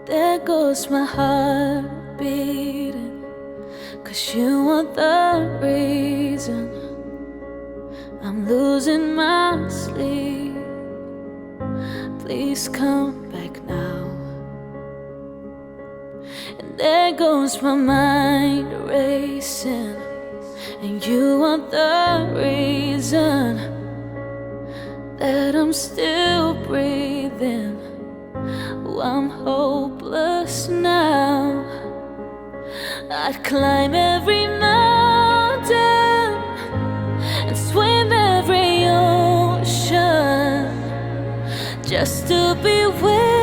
There goes my heart beating, 'cause you are the reason I'm losing my sleep. Please come back now. And there goes my mind racing, and you are the reason that I'm still breathing. Oh, I'm hopeless now. I'd climb every mountain and swim every ocean just to be with